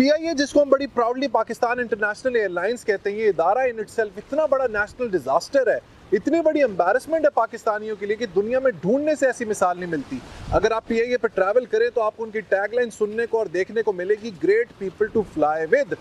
PIA जिसको हम बड़ी प्राउडली पाकिस्तान इंटरनेशनल एयरलाइंस कहते हैं, ये इदारा इन इटसेल्फ इतना बड़ा नेशनल डिजास्टर है, इतनी बड़ी एम्बैरेसमेंट है पाकिस्तानियों के लिए कि दुनिया में ढूंढने से ऐसी मिसाल नहीं मिलती। अगर आप पीआईए पर ट्रैवल करें तो आपको उनकी टैगलाइन सुनने को और देखने को मिलेगी, great people to fly with.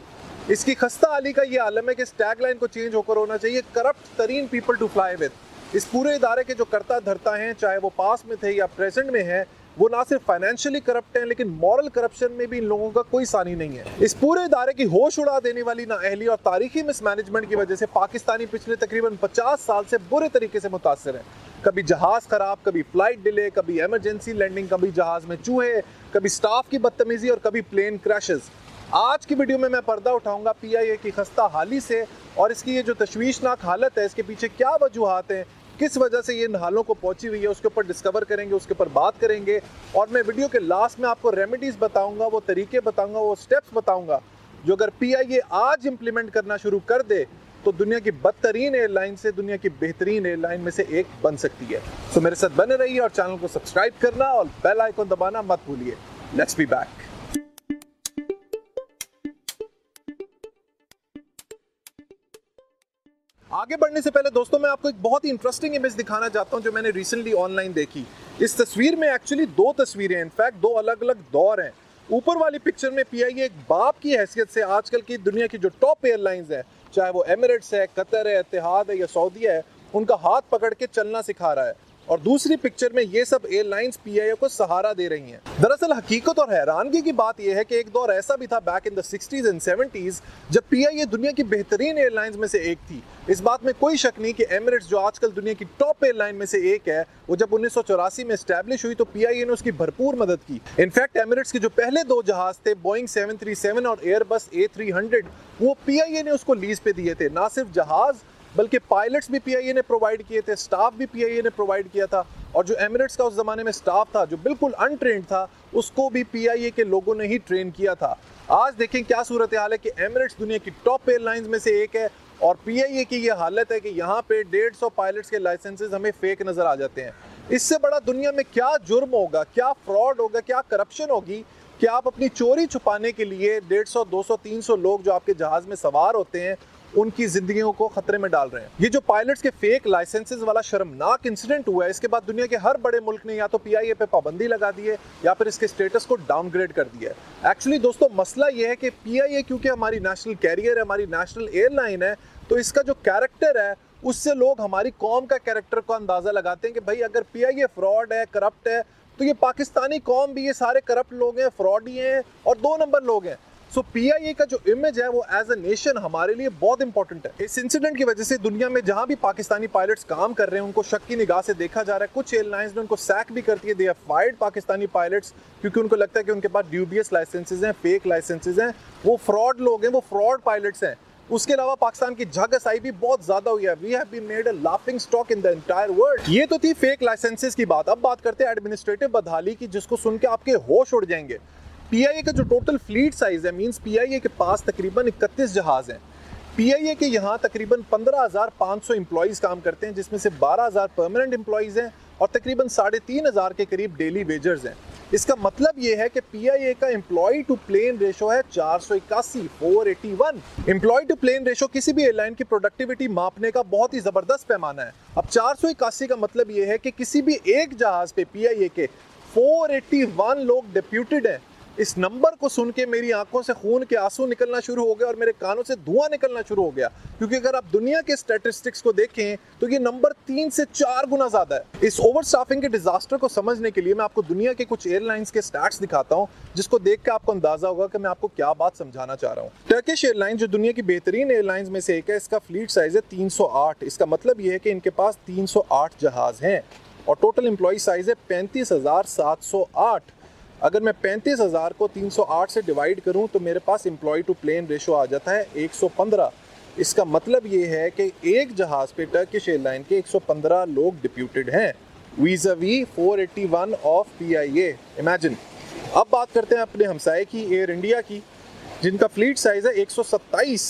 इसकी खस्ता हाली का ये आलम है कि इस टैगलाइन को चेंज होकर होना चाहिए, करप्ट तरीन पीपल टू फ्लाई विद। इस पूरे इदारे के जो करता धरता हैं, चाहे वो पास में थे या प्रेजेंट में है, वो ना सिर्फ फाइनेंशियली करप्ट हैं लेकिन मॉरल करप्शन में भी इन लोगों का कोई सानी नहीं है। इस पूरे इदारे की होश उड़ा देने वाली नाअहली और तारीखी मिसमैनेजमेंट की वजह से पाकिस्तानी पिछले तकरीबन 50 साल से बुरे तरीके से मुतासर है। कभी जहाज खराब, कभी फ्लाइट डिले, कभी इमरजेंसी लैंडिंग, कभी जहाज में चूहे, कभी स्टाफ की बदतमीजी और कभी प्लेन क्रैशेस। आज की वीडियो में मैं पर्दा उठाऊंगा पीआईए की खस्ता हाली से और इसकी ये जो तशवीशनाक हालत है, इसके पीछे क्या वजूहात हैं, किस वजह से ये इन हालों को पहुंची हुई है, उसके ऊपर डिस्कवर करेंगे, उसके ऊपर बात करेंगे। और मैं वीडियो के लास्ट में आपको रेमेडीज बताऊंगा, वो तरीके बताऊंगा, वो स्टेप्स बताऊंगा जो अगर पीआईए आज इंप्लीमेंट करना शुरू कर दे तो दुनिया की बदतरीन एयरलाइन से दुनिया की बेहतरीन एयरलाइन में से एक बन सकती है। तो मेरे साथ बने रहिए और चैनल को सब्सक्राइब करना और बेल आइकन दबाना मत भूलिए। Let's be back. आगे बढ़ने से पहले दोस्तों मैं आपको एक बहुत ही इंटरेस्टिंग इमेज दिखाना चाहता हूं जो मैंने रिसेंटली ऑनलाइन देखी। इस तस्वीर में एक्चुअली दो तस्वीरें हैं, इनफैक्ट दो अलग अलग दौर हैं। ऊपर वाली पिक्चर में पीआईए एक बाप की हैसियत से आजकल की दुनिया की जो टॉप एयरलाइंस है, चाहे वो एमिरेट्स है, कतर है, इत्तेहाद है या सऊदीया है, उनका हाथ पकड़ के चलना सिखा रहा है। और दूसरी पिक्चर में ये सब एयरलाइंस पीआईए को सहारा दे रही हैं। दरअसल हकीकत और हैरानगी की बात यह है कि एक दौर ऐसा भी था back in the 60s and 70s जब पीआईए दुनिया की बेहतरीन एयरलाइंस में से एक थी। इस बात में कोई शक नहीं कि एमिरेट्स जो आजकल दुनिया की टॉप एयरलाइन में से एक है, वो जब 1984 में एस्टैब्लिश हुई तो पीआईए ने उसकी भरपूर मदद की। इनफैक्ट एमिरेट्स के जो पहले दो जहाज थे, बोइंग 737 और एयरबस A300, वो पीआईए ने उसको लीज पे दिए थे। ना सिर्फ जहाज बल्कि पायलट्स भी पीआईए ने प्रोवाइड किए थे, स्टाफ भी पीआईए ने प्रोवाइड किया था। और जो एमिरेट्स का उस जमाने में स्टाफ था जो बिल्कुल अनट्रेन्ड था, उसको भी पीआईए के लोगों ने ही ट्रेन किया था। आज देखें क्या सूरत हाल है कि एमिरेट्स दुनिया की टॉप एयरलाइंस में से एक है और पीआईए की ये हालत है कि यहाँ पे 150 पायलट्स के लाइसेंसेस हमें फेक नजर आ जाते हैं। इससे बड़ा दुनिया में क्या जुर्म होगा, क्या फ्रॉड होगा, क्या करप्शन होगी कि आप अपनी चोरी छुपाने के लिए 150, 200, 300 लोग जो आपके जहाज में सवार होते हैं उनकी जिंदगियों को खतरे में डाल रहे हैं। ये जो पायलट्स के फेक लाइसेंसेस वाला शर्मनाक इंसिडेंट हुआ है, इसके बाद दुनिया के हर बड़े मुल्क ने या तो पीआईए पे पाबंदी लगा दी है या फिर इसके स्टेटस को डाउनग्रेड कर दिया है। एक्चुअली दोस्तों मसला ये है कि पीआईए क्योंकि हमारी नेशनल कैरियर है, हमारी नेशनल एयरलाइन है, तो इसका जो कैरेक्टर है उससे लोग हमारी कौम का कैरेक्टर को अंदाजा लगाते हैं कि भाई अगर पीआईए फ्रॉड है, करप्ट है, तो ये पाकिस्तानी कौम भी ये सारे करप्ट लोग हैं, फ्रॉडी हैं और 2 नंबर लोग हैं। सो पीआईए का जो इमेज है वो एज अ नेशन हमारे लिए बहुत इंपॉर्टेंट है। इस इंसिडेंट की वजह से दुनिया में जहां भी पाकिस्तानी पायलट्स काम कर रहे हैं उनको शक की निगाह से देखा जा रहा है। कुछ एयरलाइंस ने उनको सैक भी करती है, they have fired Pakistani pilots, क्योंकि उनको लगता है कि उनके पास ड्यूबियस लाइसेंसेज हैं, फेक लाइसेंसेज हैं, वो फ्रॉड लोग हैं, वो फ्रॉड पायलट्स हैं। उसके अलावा पाकिस्तान की झगसाई भी बहुत ज्यादा हुई है। We have been made a laughing stock in the entire world. ये तो थी फेक लाइसेंसेज की बात। अब बात करते हैं एडमिनिस्ट्रेटिव बदहाली की, जिसको सुन के आपके होश उड़ जाएंगे। पीआईए का जो टोटल फ्लीट साइज है, मींस पीआईए के पास तकरीबन 31 जहाज हैं। पीआईए के यहाँ तकरीबन 15,500 एम्प्लॉइज काम करते हैं, जिसमें से 12,000 परमानेंट एम्प्लॉइज हैं और तकरीबन 3,500 के करीब डेली वेजर्स हैं। इसका मतलब ये है कि पीआईए का एम्प्लॉय टू प्लेन रेशो है 481। एम्प्लॉय टू प्लेन रेशो किसी भी एयरलाइन की प्रोडक्टिविटी मापने का बहुत ही जबरदस्त पैमाना है। अब 481 का मतलब ये है कि किसी भी एक जहाज पे पीआईए के 481 लोग डिप्यूटेड हैं। इस नंबर को सुन के मेरी आंखों से खून के आंसू निकलना शुरू हो गए और मेरे कानों से धुआं निकलना शुरू हो गया, क्योंकि अगर आप दुनिया के स्टैटिस्टिक्स को देखें तो ये नंबर 3 से 4 गुना ज्यादा है। इस ओवरस्टाफिंग के डिजास्टर को समझने के लिए मैं आपको दुनिया के कुछ एयरलाइंस के स्टैट्स दिखाता हूं, जिसको देख के आपको अंदाजा होगा कि मैं आपको क्या बात समझाना चाह रहा हूं। टर्किश एयरलाइन जो दुनिया की बेहतरीन एयरलाइंस में से एक है, इसका फ्लीट साइज है 308। इसका मतलब ये है कि इनके पास 308 जहाज हैं और टोटल एम्प्लॉय साइज है 35,708। अगर मैं 35,000 को 308 से डिवाइड करूं तो मेरे पास एम्प्लॉय टू प्लेन रेशो आ जाता है 115। इसका मतलब ये है कि एक जहाज पे टर्किश एयरलाइन के 115 लोग डिप्यूटेड हैं वीज़ावी 481 ऑफ पीआईए। इमेजिन। अब बात करते हैं अपने हमसाये की एयर इंडिया की, जिनका फ्लीट साइज है 127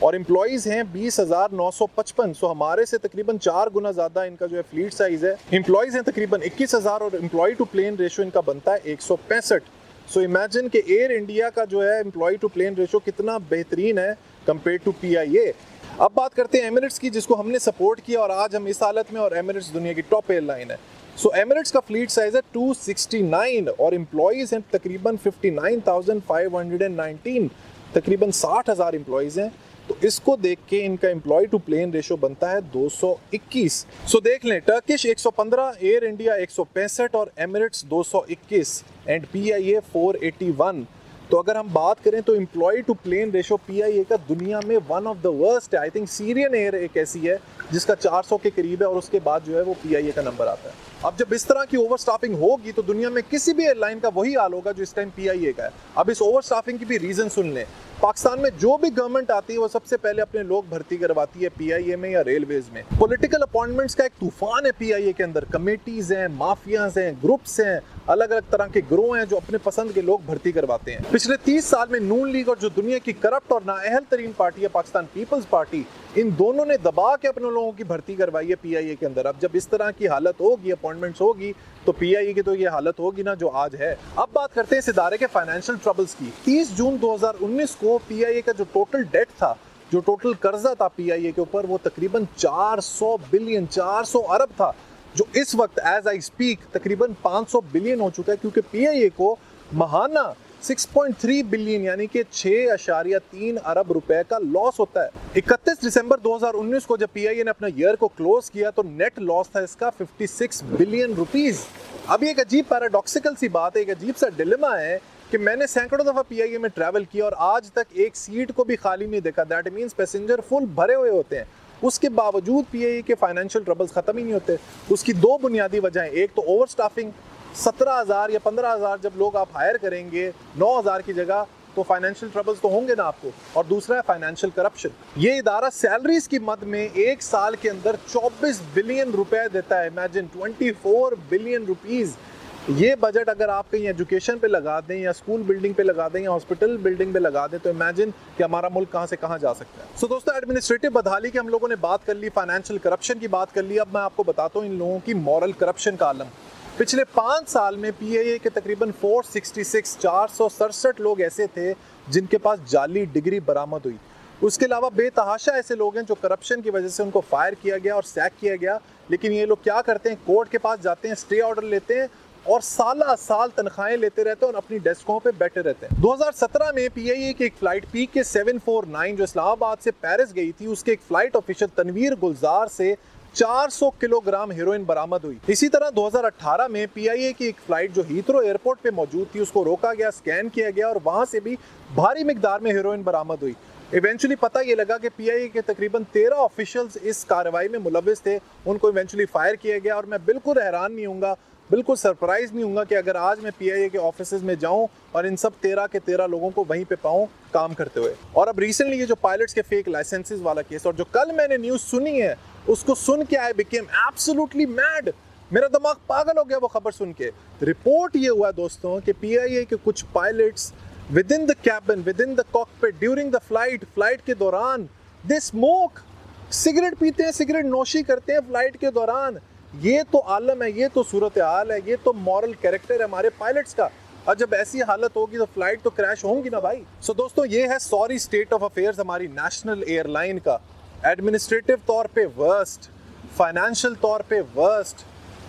और एम्प्लॉइज हैं 20,955। सो हमारे से तकरीबन 4 गुना ज़्यादा इनका जो है फ्लीट साइज है। एम्प्लॉइज हैं तकरीबन 21,000 और एम्प्लॉय टू प्लेन रेशो इनका बनता है 165। सो इमेजिन कि एयर इंडिया का जो है एम्प्लॉय टू प्लेन रेशो कितना बेहतरीन है कंपेयर टू PIA। अब बात करते हैं एमिरेट्स की, जिसको हमने सपोर्ट किया और आज हम इस हालत में, और एमिरेट्स दुनिया की टॉप एयरलाइन है। सो एमिरेट्स का फ्लीट साइज है 269 और एम्प्लॉयज़ हैं तकरीबन 59,519, तकरीबन 60,000 एम्प्लॉयज़ हैं। तो इसको देख के इनका एम्प्लॉय टू प्लेन रेशो बनता है 221। सो देख लें, टर्किश 115, एयर इंडिया 165 और एमिरेट्स 221 एंड PIA 481। तो अगर हम बात करें तो employee to plane ratio PIA का दुनिया में वन ऑफ द वर्स्ट है। आई थिंक सीरियन एयर एक ऐसी है जिसका 400 के करीब है और उसके बाद जो है वो PIA का नंबर आता है। अब जब इस तरह की ओवर स्टाफिंग होगी तो दुनिया में किसी भी एयरलाइन का वही हाल होगा जो इस टाइम PIA का है। अब इस ओवर स्टाफिंग की भी रीजन सुन लें। पाकिस्तान में जो भी गवर्नमेंट आती है वो सबसे पहले अपने लोग भर्ती करवाती है PIA में या रेलवेज में। पॉलिटिकल अपॉइंटमेंट्स का एक तूफान है PIA के अंदर। कमेटीज हैं, माफियाज हैं, ग्रुप्स हैं, अलग अलग तरह के ग्रोह हैं जो अपने पसंद के लोग भर्ती करवाते हैं। पिछले 30 साल में नून लीग और जो दुनिया की करप्ट और नाअहल तरीन पार्टी है पाकिस्तान पीपल्स पार्टी, इन दोनों ने दबा के अपने लोगों की भर्ती करवाई है PIA के अंदर। अब जब इस तरह की हालत होगी, अपॉइंटमेंट्स होगी, तो PIA की तो ये हालत होगी ना जो आज है। अब बात करते हैं इस इदारे के फाइनेंशियल ट्रबल्स की। 30 जून 2019 को PIA का जो टोटल डेट था, जो टोटल कर्जा था PIA के ऊपर, वो तकरीबन 400 बिलियन, 400 अरब था, जो इस वक्त एज आई स्पीक तकरीबन 500 बिलियन हो चुका है, क्योंकि PIA को महाना 6.3 बिलियन यानी कि 6.3 अरब रुपए का लॉस होता है। 31 दिसंबर 2019 को जब PIA ने अपना ईयर को क्लोज किया तो नेट लॉस था इसका 56 बिलियन रुपीस। अब ये एक अजीब पैराडॉक्सिकल सी बात है, एक अजीब सा डिलेमा है कि मैंने सैकड़ों दफ़ा PIA में ट्रैवल किया और आज तक एक सीट को भी खाली नहीं देखा। दैट मीन्स पैसेंजर फुल भरे हुए होते हैं, उसके बावजूद PIA के फाइनेंशियल ट्रबल्स ख़त्म ही नहीं होते। उसकी दो बुनियादी वजह, एक तो ओवर स्टाफिंग, 17,000 या 15,000 जब लोग आप हायर करेंगे 9,000 की जगह, तो फाइनेंशियल ट्रबल्स तो होंगे ना आपको। और दूसरा है फाइनेंशियल करप्शन। ये इदारा सैलरीज की मद में एक साल के अंदर 24 बिलियन रुपए देता है। Imagine 24 billion rupees. ये बजट अगर आप कहीं एजुकेशन पे लगा दें या स्कूल बिल्डिंग पे लगा दें या हॉस्पिटल बिल्डिंग पे लगा दें तो इमेजिन कि हमारा मुल्क कहाँ से कहाँ जा सकता है। सो दोस्तों, एडमिनिस्ट्रेटिव बदहाली की हम लोगों ने बात कर ली, फाइनेंशियल करप्शन की बात कर ली। अब मैं आपको बताता हूँ इन लोगों की मॉरल करप्शन का आलम। पिछले 5 साल में PIA के तकरीबन 467 लोग ऐसे थे जिनके पास जाली डिग्री बरामद हुई। उसके अलावा बेतहाशा ऐसे लोग हैं जो करप्शन की वजह से उनको फायर किया गया और सैक किया गया। लेकिन ये लोग क्या करते हैं, कोर्ट के पास जाते हैं, स्टे ऑर्डर लेते हैं और साल तनख्वाहें लेते रहते हैं और अपनी डेस्कों पे बैठे रहते हैं। 2017 में PIA की एक फ्लाइट PK 749 जो इस्लामाबाद से पेरिस गई थी, उसके एक फ्लाइट ऑफिशियल तनवीर गुलजार से 400 किलोग्राम हेरोइन बरामद हुई। इसी तरह 2018 में PIA की एक फ्लाइट जो हीथ्रो एयरपोर्ट पे मौजूद थी, उसको रोका गया, स्कैन किया गया और वहां से भी भारी मिकदार में हेरोइन बरामद हुई। इवेंचुअली पता ये लगा कि PIA के तकरीबन 13 ऑफिशियल्स इस कार्रवाई में मुलविस थे। उनको इवेंचुअली फायर किया गया और मैं बिल्कुल हैरान नहीं हूँगा, बिल्कुल सरप्राइज नहीं हूँगा कि अगर आज मैं PIA के ऑफिसेज में जाऊँ और इन सब 13 के 13 लोगों को वहीं पे पाऊँ काम करते हुए। और अब रिसेंटली ये जो पायलट्स के फेक लाइसेंसेस वाला केस, और जो कल मैंने न्यूज़ सुनी है, उसको सुन के आई बिकेम एब्सोल्युटली मैड। मेरा दिमाग पागल हो गया वो खबर सुन के। रिपोर्ट ये हुआ दोस्तों कि PIA के कुछ pilots with in the cabin, with in the cockpit, during the flight के दौरान दे स्मोक, सिगरेट पीते हैं, सिगरेट नोशी करते हैं फ्लाइट के दौरान। ये तो आलम है, ये तो सूरत हाल है, ये तो मॉरल कैरेक्टर है हमारे पायलट्स का। और जब ऐसी हालत होगी तो फ्लाइट तो क्रैश होंगी ना भाई। सो दोस्तों, ये है सॉरी स्टेट ऑफ अफेयर्स हमारी नेशनल एयरलाइन का। एडमिनिस्ट्रेटिव तौर पे वर्स्ट, फाइनेंशियल तौर पे वर्स्ट,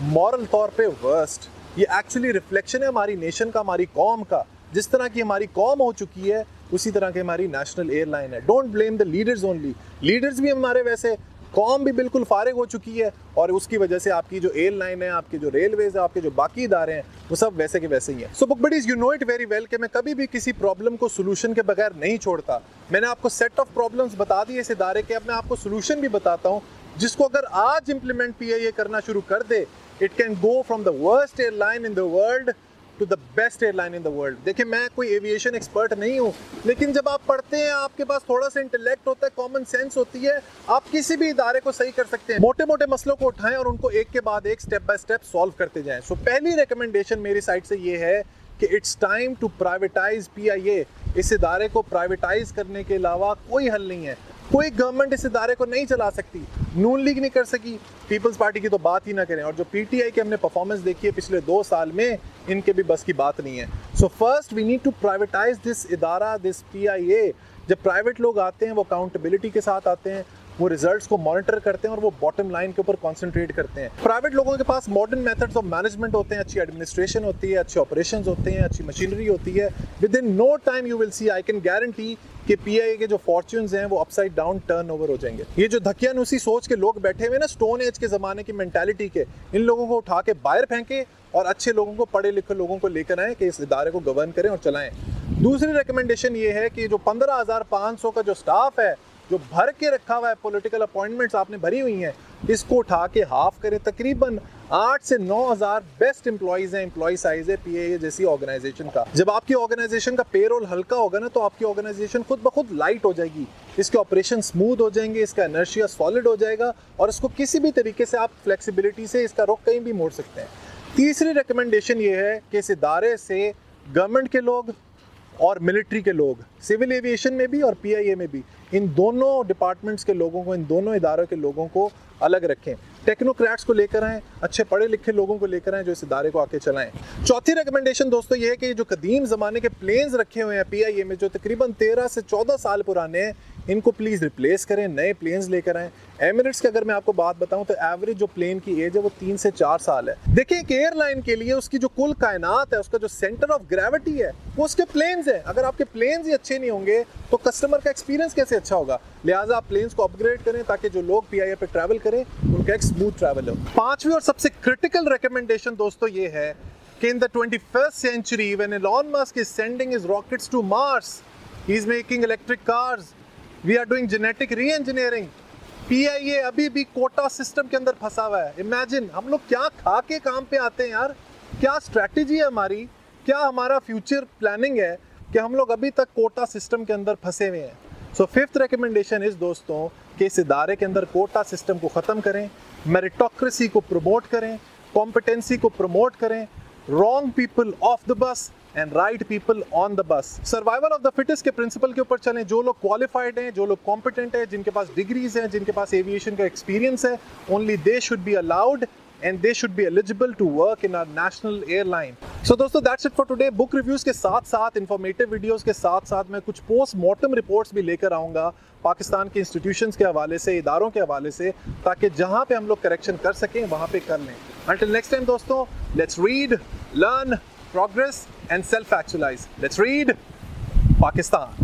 मॉरल तौर पे वर्स्ट। ये एक्चुअली रिफ्लेक्शन है हमारी नेशन का, हमारी कौम का। जिस तरह की हमारी कौम हो चुकी है उसी तरह की हमारी नेशनल एयरलाइन है। Don't blame the leaders only, leaders भी हमारे वैसे, कौम भी बिल्कुल फारिग हो चुकी है और उसकी वजह से आपकी जो एयरलाइन है, आपके जो रेलवेज है, आपके जो बाकी इदारे हैं, वो सब वैसे के वैसे ही हैं। So book buddies, you know it very well कि मैं कभी भी किसी प्रॉब्लम को सोल्यूशन के बगैर नहीं छोड़ता। मैंने आपको सेट ऑफ प्रॉब्लम्स बता दिए इस इदारे के, अब मैं आपको सोल्यूशन भी बताता हूँ जिसको अगर आज इंप्लीमेंट PIA करना शुरू कर दे, it can go from the worst airline in the world to the best airline in the world. देखिए, मैं कोई एविएशन एक्सपर्ट नहीं हूँ, लेकिन जब आप पढ़ते हैं, आपके पास थोड़ा सा इंटेलेक्ट होता है, कॉमन सेंस होती है, आप किसी भी इदारे को सही कर सकते हैं। मोटे मोटे मसलों को उठाएं और उनको एक के बाद एक, स्टेप बाय स्टेप सॉल्व करते जाएं। सो पहली रिकमेंडेशन मेरी साइड से ये है कि it's time to privatise PIA। इस इदारे को प्राइवेटाइज करने के अलावा कोई हल नहीं है। कोई गवर्नमेंट इस इदारे को नहीं चला सकती, नून लीग नहीं कर सकी, पीपल्स पार्टी की तो बात ही ना करें। और जो PTI की हमने परफॉर्मेंस देखी है पिछले 2 साल में, इनके भी बस की बात नहीं है। So first we need to privatise this इदारा, दिस PIA। जब प्राइवेट लोग आते हैं वो अकाउंटेबिलिटी के साथ आते हैं, वो रिजल्ट्स को मॉनिटर करते हैं और वो बॉटम लाइन के ऊपर कंसंट्रेट करते हैं। प्राइवेट लोगों के पास मॉडर्न मेथड्स ऑफ मैनेजमेंट होते हैं, अच्छी एडमिनिस्ट्रेशन होती है, अच्छे ऑपरेशंस होते हैं, अच्छी मशीनरी होती है। Within no time you will see, I can guarantee कि PIA के जो फॉर्च्यून्स हैं वो अपसाइड डाउन टर्न ओवर हो जाएंगे। ये जो धकियानुसी सोच के लोग बैठे हुए ना, स्टोन एज के ज़माने की मेंटालिटी के, इन लोगों को उठा के बाहर फेंके और अच्छे लोगों को, पढ़े लिखे लोगों को लेकर आए कि इस इदारे को गवर्न करें और चलाएं। दूसरी रिकमेंडेशन ये है कि जो 15,500 का जो स्टाफ है, जो भर के रखा हुआ है, पॉलिटिकल अपॉइंटमेंट्स आपने भरी हुई हैं, इसको उठा के हाफ करें। तकरीबन 8 से 9,000 बेस्ट एम्प्लॉइज हैं, एम्प्लॉय साइज है PIA जैसी ऑर्गेनाइजेशन का। जब आपकी ऑर्गेनाइजेशन का पेरोल हल्का होगा ना, तो आपकी ऑर्गेनाइजेशन खुद ब खुद लाइट हो जाएगी, इसके ऑपरेशन स्मूथ हो जाएंगे, इसका इनर्शिया सॉलिड हो जाएगा और इसको किसी भी तरीके से आप फ्लेक्सिबिलिटी से इसका रुख कहीं भी मोड़ सकते हैं। तीसरी रिकमेंडेशन ये है कि इस इदारे से गवर्नमेंट के लोग और मिलिट्री के लोग, सिविल एविएशन में भी और PIA में भी, इन दोनों डिपार्टमेंट्स के लोगों को, इन दोनों इदारों के लोगों को अलग रखें। टेक्नोक्रेट्स को लेकर आएँ, अच्छे पढ़े लिखे लोगों को लेकर आएँ जो इस इदारे को आके चलाएं। चौथी रिकमेंडेशन दोस्तों ये है कि जो कदीम ज़माने के प्लेन्स रखे हुए हैं PIA में, जो तकरीबन 13 से 14 साल पुराने हैं, इनको प्लीज़ रिप्लेस करें, नए प्लेन्स लेकर आएँ। एमिरेट्स की अगर मैं आपको बात बताऊं तो एवरेज जो प्लेन की एज है वो 3 से 4 साल है। देखिए एक एयरलाइन के लिए उसकी जो कुल कायनात है, उसका जो सेंटर ऑफ ग्रेविटी है वो उसके प्लेन्स है। अगर आपके प्लेन्स ही अच्छे नहीं होंगे तो कस्टमर का एक्सपीरियंस कैसे अच्छा होगा? लिहाजा आप प्लेन्स को अपग्रेड करें ताकि जो लोग PIA पे ट्रैवल करें उनका एक स्मूथ ट्रैवल हो। पांचवी और सबसे क्रिटिकल रिकमेंडेशन दोस्तों ये है कि in the 21st century when Elon Musk is sending his rockets to Mars, he is making electric cars, we are doing genetic re-engineering, PIA अभी भी कोटा सिस्टम के अंदर फंसा हुआ है। इमेजिन हम लोग क्या खा के काम पे आते हैं यार, क्या स्ट्रैटेजी है हमारी, क्या हमारा फ्यूचर प्लानिंग है कि हम लोग अभी तक कोटा सिस्टम के अंदर फंसे हुए हैं। सो फिफ्थ रिकमेंडेशन इस दोस्तों कि इस इदारे के अंदर कोटा सिस्टम को ख़त्म करें, मेरिटोक्रेसी को प्रमोट करें, कॉम्पिटेंसी को प्रमोट करें, wrong people of the bus and right people on the bus. Survival of the fittest के प्रिंसिपल के ऊपर चलें। जो लोग क्वालिफाइड हैं, जो लोग कॉम्पिटेंट हैं, जिनके पास डिग्रीज हैं, जिनके पास एविएशन का एक्सपीरियंस है, only they should be allowed and they should be eligible to work in our national airline. So दोस्तों that's it for today. Book reviews के साथ साथ, इंफॉर्मेटिव वीडियोस के साथ साथ मैं कुछ पोस्ट मॉर्टम रिपोर्ट्स भी लेकर आऊँगा पाकिस्तान के इंस्टीट्यूशंस के हवाले से, इदारों के हवाले से, ताकि जहाँ पे हम लोग करेक्शन कर सकें वहाँ पे कर लें। Until next time दोस्तों, let's read, learn, progress and self-actualize. Let's read Pakistan.